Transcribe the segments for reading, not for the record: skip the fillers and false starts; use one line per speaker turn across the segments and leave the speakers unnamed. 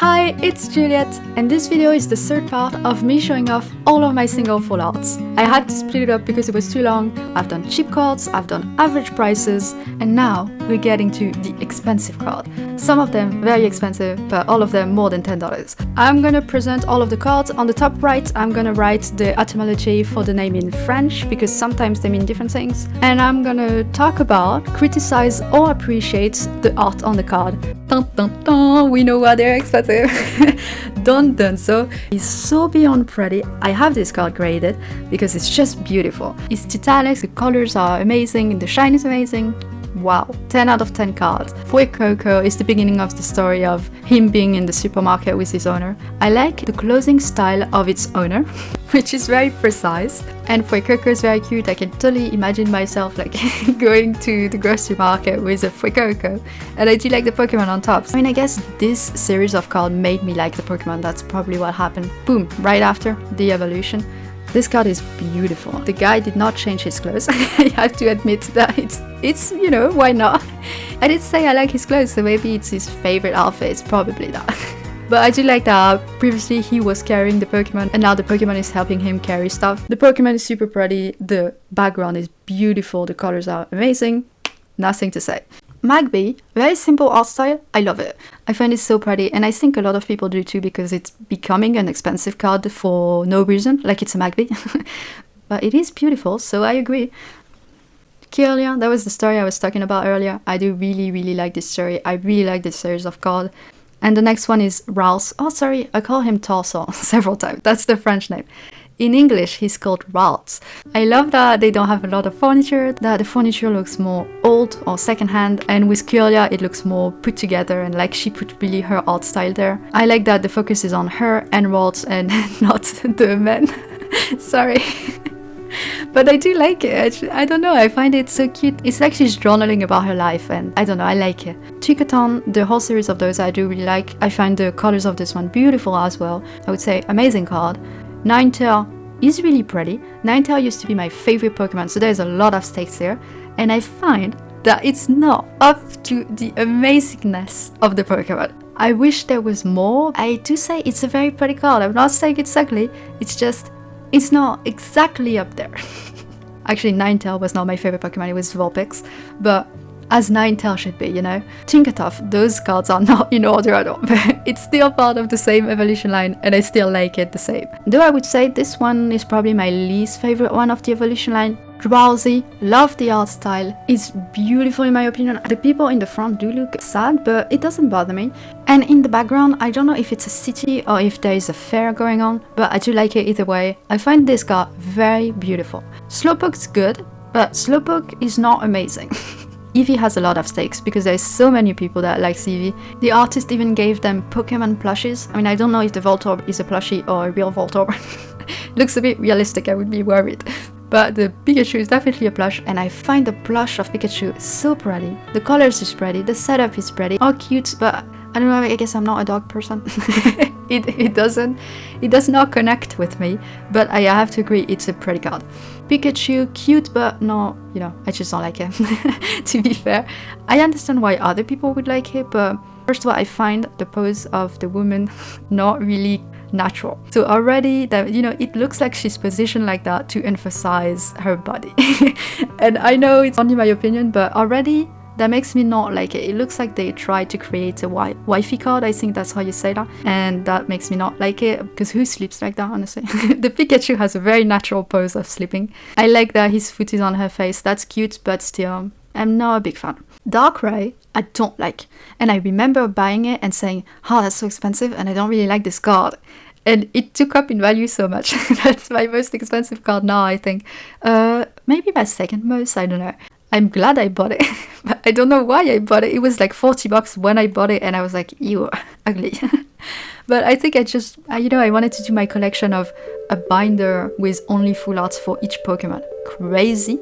Hi, it's Juliet, and this video is the third part of me showing off all of my single full arts. I had to split it up because it was too long. I've done cheap cards, I've done average prices, and now we're getting to the expensive card. Some of them very expensive, but all of them more than $10. I'm gonna present all of the cards. On the top right, I'm gonna write the etymology for the name in French, because sometimes they mean different things. And I'm gonna talk about, criticize or appreciate the art on the card. Dun, dun, dun, we know why they're expensive. Done so. It's so beyond pretty. I have this card graded because it's just beautiful. It's titanic, the colors are amazing, the shine is amazing. Wow, 10 out of 10 cards. Fue Coco is the beginning of the story of him being in the supermarket with his owner. I like the clothing style of its owner, which is very precise. And Fue Coco is very cute. I can totally imagine myself like going to the grocery market with a Fue Coco. And I do like the Pokémon on top. I mean, I guess this series of cards made me like the Pokémon. That's probably what happened. Boom, right after the evolution. This card is beautiful. The guy did not change his clothes. I have to admit that it's you know, why not? I did say I like his clothes, so maybe it's his favorite outfit. It's probably that. But I do like that previously he was carrying the Pokemon and now the Pokemon is helping him carry stuff. The Pokemon is super pretty. The background is beautiful. The colors are amazing. Nothing to say. Magby, very simple art style, I love it. I find it so pretty, and I think a lot of people do too because it's becoming an expensive card for no reason, like it's a Magby. But it is beautiful, so I agree. Kirlia, that was the story I was talking about earlier. I do really like this story. I really like this series of cards. And the next one is Ralph. Oh, sorry, I call him Torso several times. That's the French name. In English, he's called Ralph. I love that they don't have a lot of furniture, that the furniture looks more old or secondhand, and with Kirlia it looks more put together and like she put really her art style there. I like that the focus is on her and Ralph and not the men. Sorry. But I do like it. I don't know, I find it so cute. It's like she's journaling about her life and I don't know, I like it. Tricoton, the whole series of those I do really like. I find the colors of this one beautiful as well. I would say amazing card. Ninetale is really pretty. Ninetale used to be my favorite Pokemon, so there's a lot of stakes there. And I find that it's not up to the amazingness of the Pokemon. I wish there was more. I do say it's a very pretty card. I'm not saying it's ugly. It's just, it's not exactly up there. Actually, Ninetale was not my favorite Pokemon. It was Vulpix. But as Ninetale should be, you know. Tinkertoff, those cards are not in order at all, but it's still part of the same evolution line and I still like it the same. Though I would say this one is probably my least favorite one of the evolution line. Drowsy, love the art style, it's beautiful in my opinion. The people in the front do look sad, but it doesn't bother me. And in the background, I don't know if it's a city or if there is a fair going on, but I do like it either way. I find this card very beautiful. Slowpoke's good, but Slowpoke is not amazing. Eevee has a lot of stakes because there's so many people that like Eevee. The artist even gave them Pokemon plushies. I mean, I don't know if the Voltorb is a plushie or a real Voltorb. Looks a bit realistic, I would be worried. But the Pikachu is definitely a plush, and I find the plush of Pikachu so pretty. The colors is pretty, the setup is pretty. All cute, but I don't know, I guess I'm not a dog person. It does not connect with me, but I have to agree it's a pretty card. Pikachu, cute, but no, you know, I just don't like it. To be fair, I understand why other people would like it, but first of all, I find the pose of the woman not really natural. So already that, you know, it looks like she's positioned like that to emphasize her body. And I know it's only my opinion, but already that makes me not like it. It looks like they tried to create a wifey card, I think that's how you say that. And that makes me not like it, because who sleeps like that, honestly? The Pikachu has a very natural pose of sleeping. I like that his foot is on her face, that's cute, but still, I'm not a big fan. Darkrai, I don't like. And I remember buying it and saying, oh, that's so expensive and I don't really like this card. And it took up in value so much. That's my most expensive card now, I think. Maybe my second most, I don't know. I'm glad I bought it, but I don't know why I bought it. It was like $40 when I bought it and I was like, ew, ugly. But I think I just, you know, I wanted to do my collection of a binder with only full arts for each Pokemon. Crazy.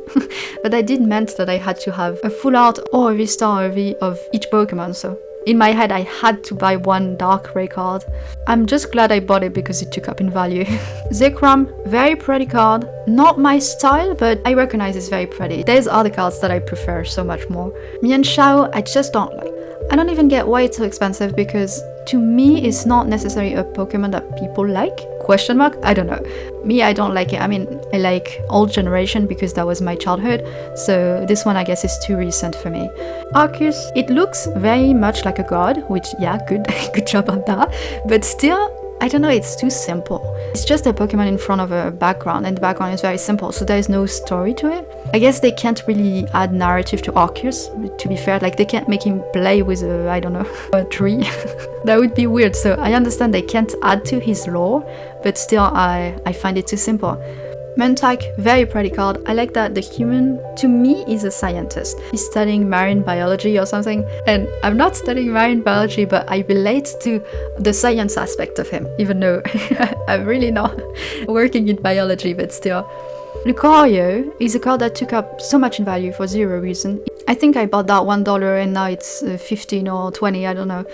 But I did meant that I had to have a full art or a V-Star or a V of each Pokemon, so in my head I had to buy one Darkrai card. I'm just glad I bought it because it took up in value. Zekrom, very pretty card. Not my style, but I recognize it's very pretty. There's other cards that I prefer so much more. Mienshao, I just don't like. I don't even get why it's so expensive because to me is not necessarily a Pokemon that people like. Question mark? I don't know. Me, I don't like it. I mean, I like old generation because that was my childhood. So this one, I guess, is too recent for me. Arceus, it looks very much like a god, which, yeah, good, good job on that. But still, I don't know, it's too simple. It's just a Pokemon in front of a background, and the background is very simple, so there is no story to it. I guess they can't really add narrative to Arceus, to be fair. Like, they can't make him play with a, I don't know, a tree. That would be weird, so I understand they can't add to his lore, but still, I find it too simple. Muntike, very pretty card. I like that the human, to me, is a scientist. He's studying marine biology or something. And I'm not studying marine biology, but I relate to the science aspect of him, even though I'm really not working in biology, but still. Lucario is a card that took up so much in value for zero reason. I think I bought that $1 and now it's 15 or 20, I don't know.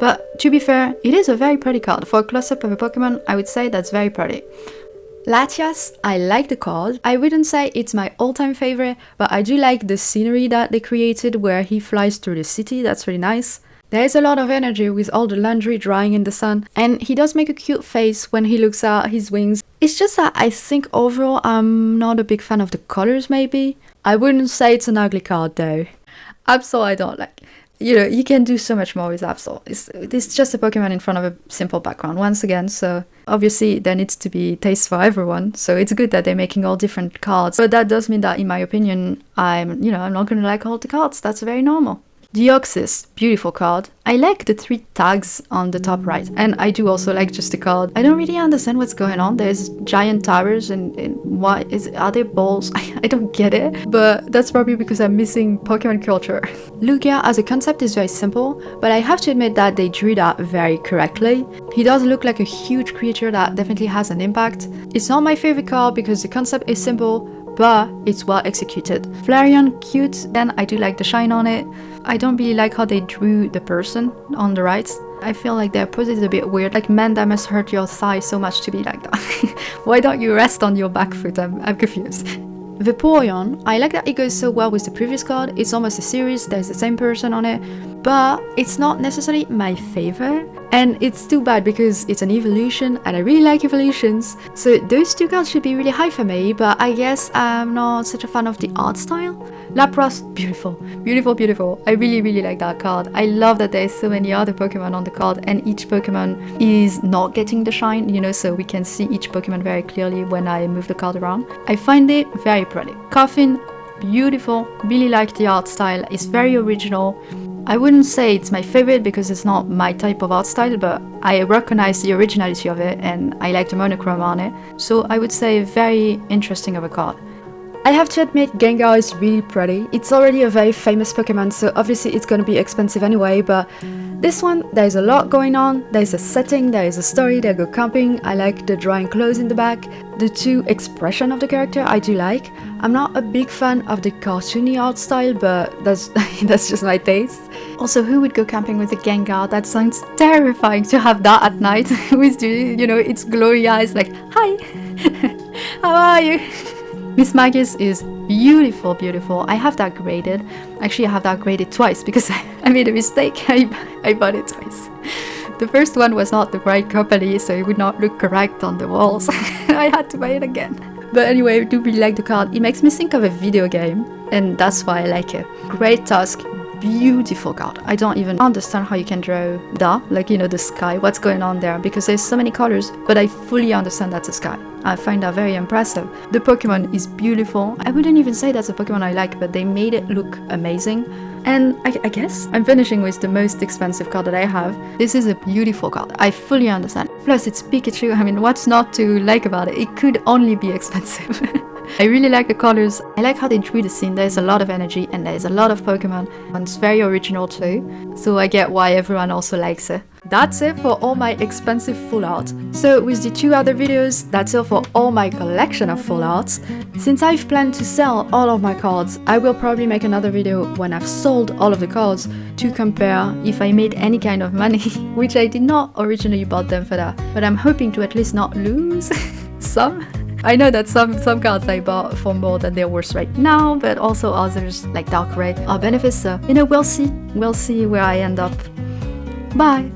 But to be fair, it is a very pretty card. For a close-up of a Pokemon, I would say that's very pretty. Latias, I like the card. I wouldn't say it's my all-time favorite, but I do like the scenery that they created where he flies through the city. That's really nice. There is a lot of energy with all the laundry drying in the sun, and he does make a cute face when he looks at his wings. It's just that I think overall I'm not a big fan of the colors, maybe. I wouldn't say it's an ugly card though. Absol I don't like. You know, you can do so much more with Absol. It's just a Pokemon in front of a simple background once again, so obviously there needs to be taste for everyone, so it's good that they're making all different cards. But that does mean that, in my opinion, I'm not gonna like all the cards. That's very normal. Deoxys, beautiful card. I like the 3 tags on the top right, and I do also like just the card. I don't really understand what's going on. There's giant towers and are they balls? I don't get it, but that's probably because I'm missing Pokemon culture. Lugia as a concept is very simple, but I have to admit that they drew that very correctly. He does look like a huge creature that definitely has an impact. It's not my favorite card because the concept is simple, but it's well executed. Flareon, cute, and I do like the shine on it. I don't really like how they drew the person on the right. I feel like their pose is a bit weird. Like, man, that must hurt your thigh so much to be like that. Why don't you rest on your back foot? I'm confused. Vaporeon, I like that it goes so well with the previous card. It's almost a series, there's the same person on it, but it's not necessarily my favorite. And it's too bad because it's an evolution and I really like evolutions. So those 2 cards should be really high for me, but I guess I'm not such a fan of the art style. Lapras, beautiful, beautiful, beautiful. I really, really like that card. I love that there's so many other Pokemon on the card and each Pokemon is not getting the shine, you know, so we can see each Pokemon very clearly when I move the card around. I find it very pretty. Coffin, beautiful, really like the art style. It's very original. I wouldn't say it's my favorite because it's not my type of art style, but I recognize the originality of it and I like the monochrome on it. So I would say very interesting of a card. I have to admit, Gengar is really pretty. It's already a very famous Pokemon, so obviously it's gonna be expensive anyway, but this one, there's a lot going on. There's a setting, there is a story, they go camping. I like the drawing clothes in the back. The 2 expression of the character I do like. I'm not a big fan of the cartoony art style, but that's just my taste. Also, who would go camping with a Gengar? That sounds terrifying to have that at night with its glowy eyes like, hi, how are you? Miss Magus is beautiful, beautiful. I have that graded. Actually, I have that graded twice because I made a mistake. I bought it twice. The first one was not the right company, so it would not look correct on the walls. I had to buy it again. But anyway, I do really like the card. It makes me think of a video game, and that's why I like it. Great Tusk, beautiful card. I don't even understand how you can draw that, like, the sky, what's going on there, because there's so many colors, but I fully understand that's a sky. I find that very impressive. The Pokemon is beautiful. I wouldn't even say that's a Pokemon I like, but they made it look amazing. And I guess I'm finishing with the most expensive card that I have. This is a beautiful card. I fully understand. Plus, it's Pikachu. I mean, what's not to like about it? It could only be expensive. I really like the colors. I like how they drew the scene. There's a lot of energy and there's a lot of Pokemon. And it's very original too. So I get why everyone also likes it. That's it for all my expensive full art. So with the 2 other videos, that's it for all my collection of full arts. Since I've planned to sell all of my cards, I will probably make another video when I've sold all of the cards to compare if I made any kind of money, which I did not originally bought them for that. But I'm hoping to at least not lose some. I know that some cards I bought for more than they're worth right now, but also others, like Darkrai, are benefits, so we'll see. We'll see where I end up. Bye!